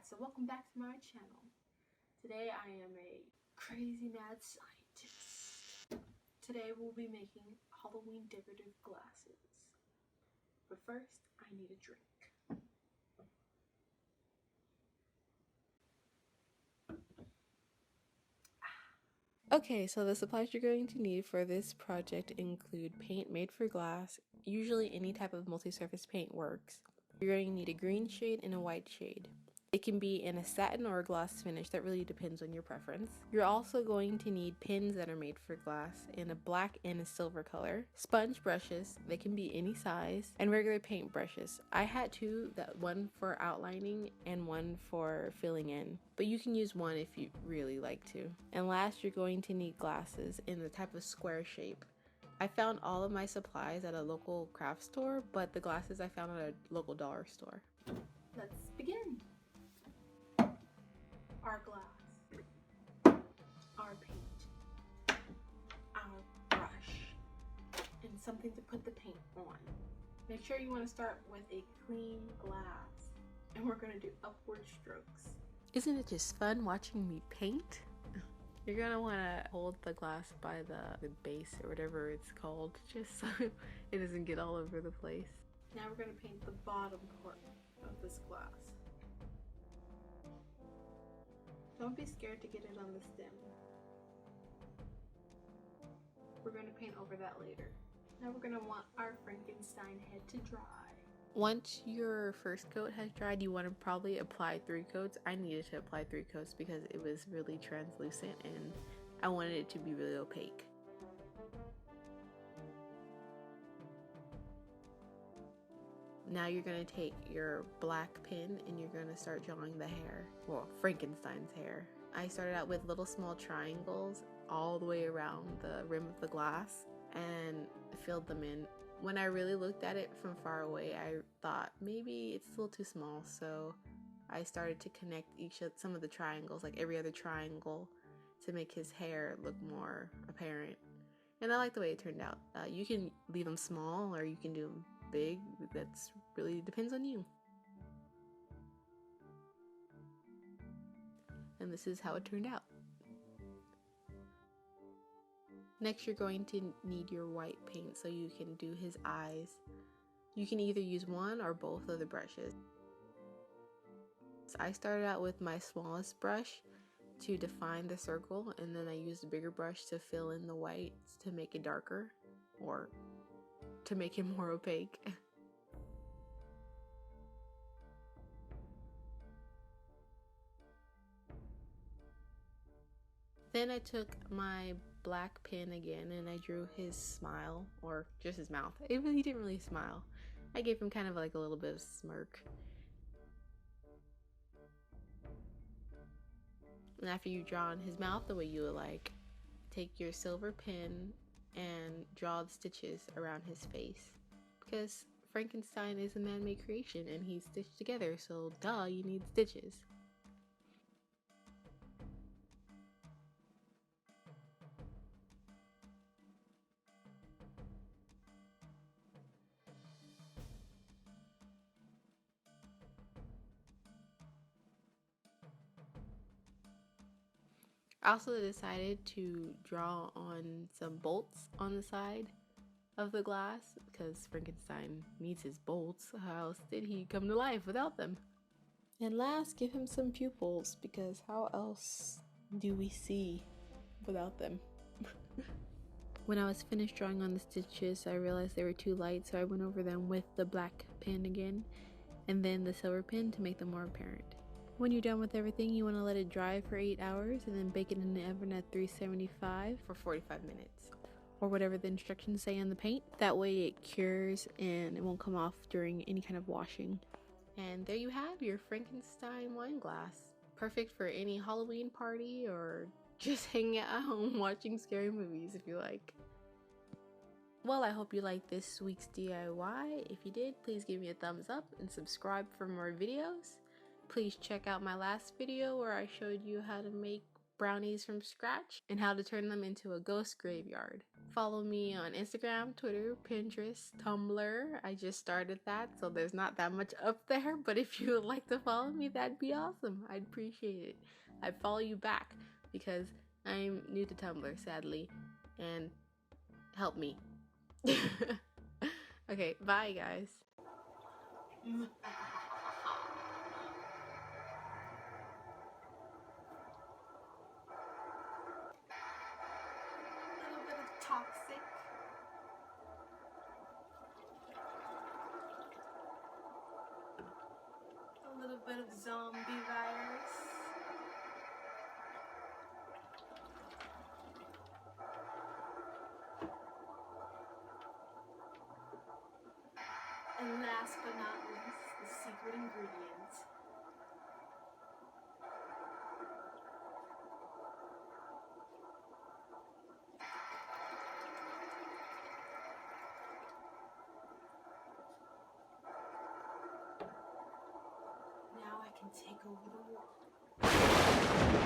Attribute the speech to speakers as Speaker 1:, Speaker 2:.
Speaker 1: so welcome back to my channel. Today I am a crazy mad scientist. Today we'll be making Halloween decorative glasses. But first, I need a drink. Okay, so the supplies you're going to need for this project include paint made for glass. Usually any type of multi-surface paint works. You're going to need a green shade and a white shade. It can be in a satin or a gloss finish, that really depends on your preference. You're also going to need pins that are made for glass in a black and a silver color. Sponge brushes, they can be any size, and regular paint brushes. I had two, one for outlining and one for filling in, but you can use one if you really like to. And last, you're going to need glasses in the type of square shape. I found all of my supplies at a local craft store, but the glasses I found at a local dollar store. Let's begin. Our glass, our paint, our brush, and something to put the paint on. Make sure you want to start with a clean glass, and we're going to do upward strokes. Isn't it just fun watching me paint? You're going to want to hold the glass by the base or whatever it's called, just so it doesn't get all over the place. Now we're going to paint the bottom part of this glass. Don't be scared to get it on the stem. We're going to paint over that later. Now we're going to want our Frankenstein head to dry. Once your first coat has dried, you want to probably apply 3 coats. I needed to apply 3 coats because it was really translucent and I wanted it to be really opaque. Now you're going to take your black pen and you're going to start drawing the hair, well, Frankenstein's hair. I started out with little small triangles all the way around the rim of the glass and filled them in. When I really looked at it from far away, I thought maybe it's a little too small, so I started to connect some of the triangles, like every other triangle, to make his hair look more apparent. And I like the way it turned out. You can leave them small or you can do them big. That's really depends on you. And this is how it turned out. Next, you're going to need your white paint so you can do his eyes. You can either use one or both of the brushes. So I started out with my smallest brush to define the circle, and then I used a bigger brush to fill in the whites to make it darker or to make it more opaque. Then I took my black pen again and I drew his smile, or just his mouth. He didn't really smile. I gave him kind of like a little bit of smirk. And after you've drawn his mouth the way you would like, take your silver pen and draw the stitches around his face. Because Frankenstein is a man-made creation and he's stitched together, so duh, you need stitches. I also decided to draw on some bolts on the side of the glass because Frankenstein needs his bolts. How else did he come to life without them? And last, give him some pupils because how else do we see without them? When I was finished drawing on the stitches, I realized they were too light, so I went over them with the black pen again and then the silver pen to make them more apparent. When you're done with everything, you want to let it dry for 8 hours and then bake it in the oven at 375 for 45 minutes. Or whatever the instructions say on the paint. That way it cures and it won't come off during any kind of washing. And there you have your Frankenstein wine glass. Perfect for any Halloween party or just hanging out at home watching scary movies if you like. Well, I hope you liked this week's DIY. If you did, please give me a thumbs up and subscribe for more videos. Please check out my last video where I showed you how to make brownies from scratch and how to turn them into a ghost graveyard. Follow me on Instagram, Twitter, Pinterest, Tumblr. I just started that, so there's not that much up there, but if you would like to follow me, that'd be awesome. I'd appreciate it. I'd follow you back because I'm new to Tumblr, sadly, and help me. Okay, bye guys. A little bit of toxic. A little bit of zombie virus. And last but not least, the secret ingredient. Now I can take over the world.